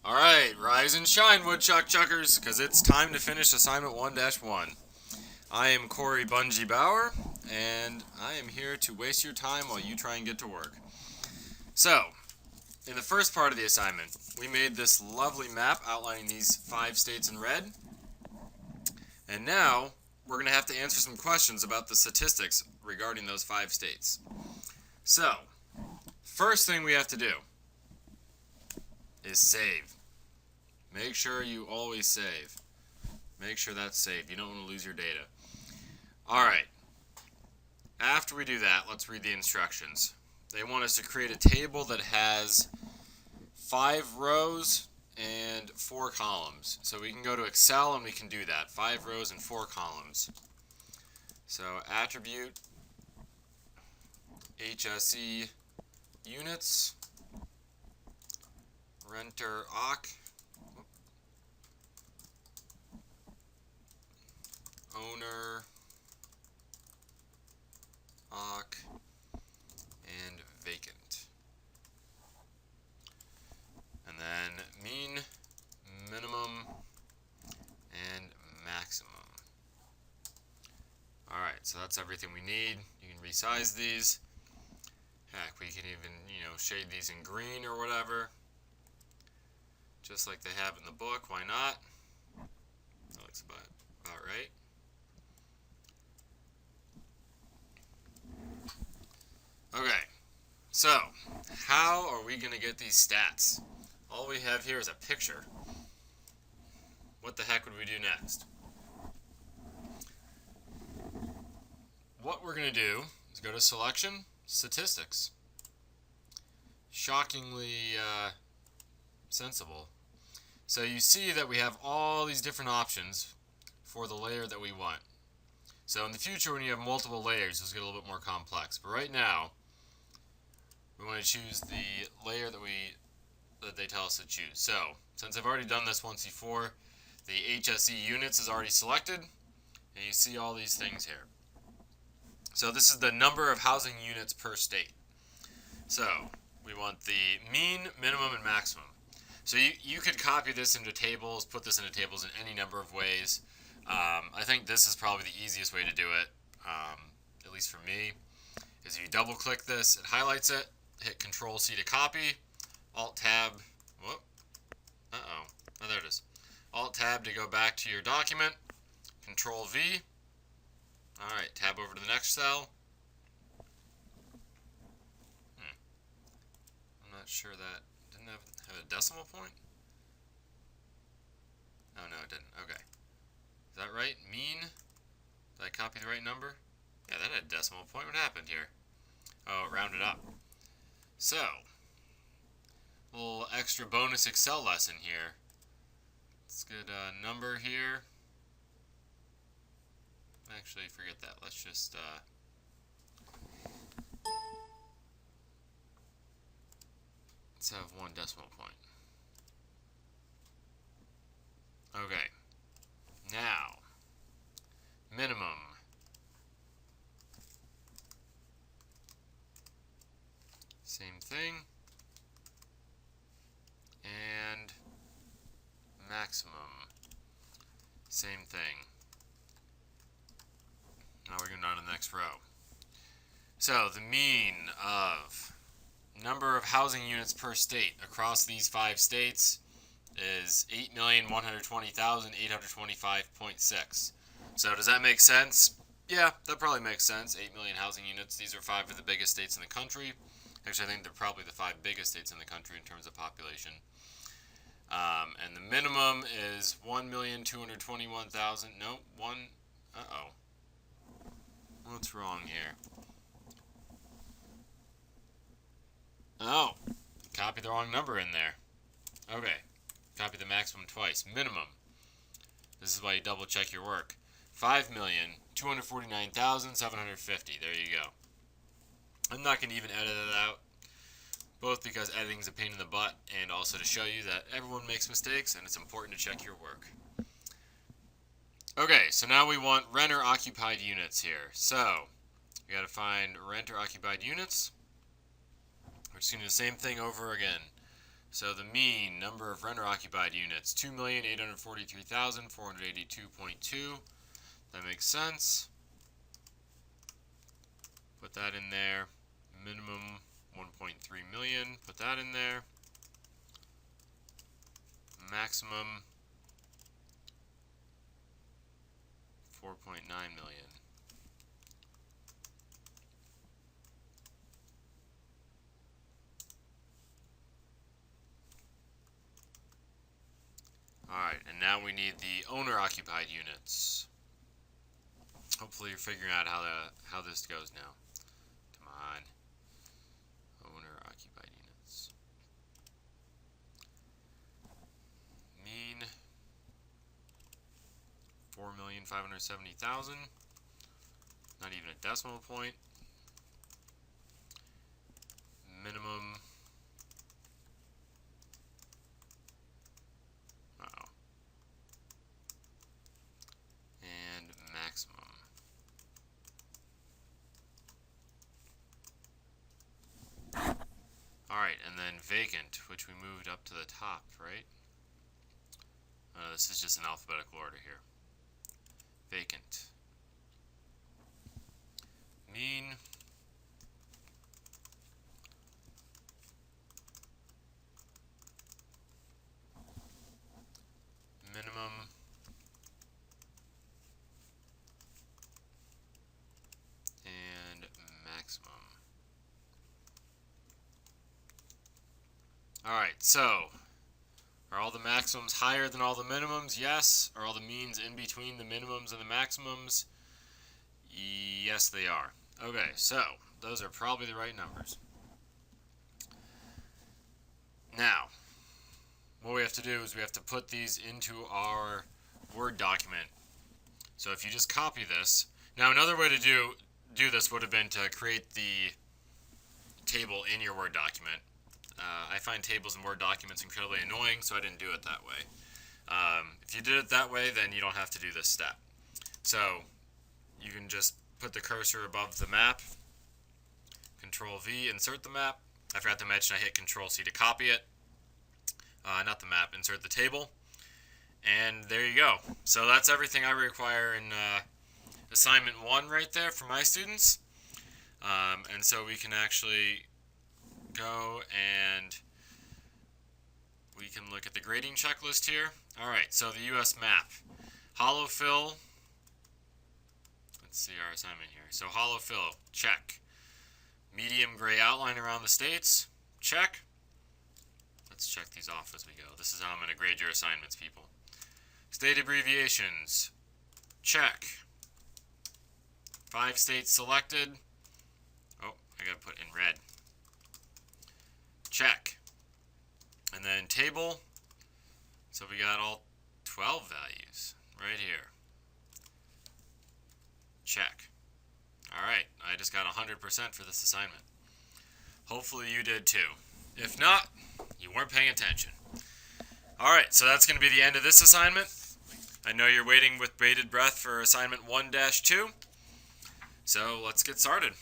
Alright, rise and shine, woodchuck chuckers, because it's time to finish assignment 1-1. I am Corey Bungie Bauer, and I am here to waste your time while you try and get to work. So, in the first part of the assignment, we made this lovely map outlining these 5 states in red. And now, we're going to have to answer some questions about the statistics regarding those 5 states. So, first thing we have to do is save. Make sure you always save. Make sure that's saved. You don't want to lose your data. Alright. After we do that, let's read the instructions. They want us to create a table that has 5 rows and 4 columns. So we can go to Excel and we can do that. 5 rows and 4 columns. So attribute HSE units, renter awk, owner awk, and vacant. And then mean, minimum, and maximum. Alright, so that's everything we need. You can resize these. Heck, we can even, shade these in green or whatever. Just like they have in the book, why not? That looks about right. Okay, so how are we going to get these stats? All we have here is a picture. What the heck would we do next? What we're going to do is go to Selection, Statistics. Shockingly sensible. So you see that we have all these different options for the layer that we want. So in the future, when you have multiple layers, this will get a little bit more complex. But right now, we want to choose the layer that they tell us to choose. So since I've already done this once before, the HSE units is already selected, and you see all these things here. So this is the number of housing units per state. So we want the mean, minimum, and maximum. So you could copy this into tables, put this into tables in any number of ways. I think this is probably the easiest way to do it, at least for me, is if you double click this, it highlights it, hit Control C to copy, Alt Tab, whoop, oh there it is, Alt Tab to go back to your document, Control V, alright, tab over to the next cell. I'm not sure that didn't have a decimal point. Oh no, it didn't. Okay. Is that right? Mean? Did I copy the right number? Yeah, that had a decimal point. What happened here? Oh, it rounded up. So, a little extra bonus Excel lesson here. Let's get a number here. Actually, forget that. Let's just let's have 1 decimal point. Okay. Now, minimum. Same thing. And maximum. Same thing. Now we're going on to the next row. So, the mean of number of housing units per state across these 5 states is 8,120,825.6. So does that make sense? Yeah, that probably makes sense. 8 million housing units. These are 5 of the biggest states in the country. Actually, I think they're probably the 5 biggest states in the country in terms of population. And the minimum is 1,221,000. Nope, uh-oh. What's wrong here? Oh, copy the wrong number in there. Okay. Copy the maximum twice. Minimum. This is why you double check your work. 5,249,750. There you go. I'm not going to even edit it out. Both because editing is a pain in the butt and also to show you that everyone makes mistakes and it's important to check your work. Okay, so now we want renter occupied units here. So, we got to find renter occupied units. We're just going to do the same thing over again. So the mean number of renter-occupied units, 2,843,482.2. That makes sense. Put that in there. Minimum 1.3 million. Put that in there. Maximum 4.9 million. Alright, and now we need the owner-occupied units. Hopefully you're figuring out how this goes now. Come on. Owner-occupied units. Mean 4,570,000. Not even a decimal point. Minimum. And maximum. Alright, and then vacant, which we moved up to the top, right? This is just in alphabetical order here. Vacant. Mean. Minimum. And maximum. Alright, so are all the maximums higher than all the minimums? Yes. Are all the means in between the minimums and the maximums? Yes, they are. Okay, so those are probably the right numbers. Now, what we have to do is we have to put these into our Word document. So if you just copy this, now another way to do this would have been to create the table in your Word document. I find tables in Word documents incredibly annoying, so I didn't do it that way. If you did it that way, then you don't have to do this step. So you can just put the cursor above the map, Control V, insert the map. I forgot to mention I hit Control C to copy it. Not the map, insert the table. And there you go. So that's everything I require in assignment 1 right there for my students. And so we can actually go and we can look at the grading checklist here. Alright, so the U.S. map. Hollow fill. Let's see our assignment here. So hollow fill, check. Medium gray outline around the states, check. Let's check these off as we go. This is how I'm going to grade your assignments, people. State abbreviations, check. 5 states selected. Oh, I got to put in red. Check. And then table. So we got all 12 values right here. Check. Alright, I just got 100% for this assignment. Hopefully you did too. If not, you weren't paying attention. Alright, so that's going to be the end of this assignment. I know you're waiting with bated breath for assignment 1-2. So let's get started.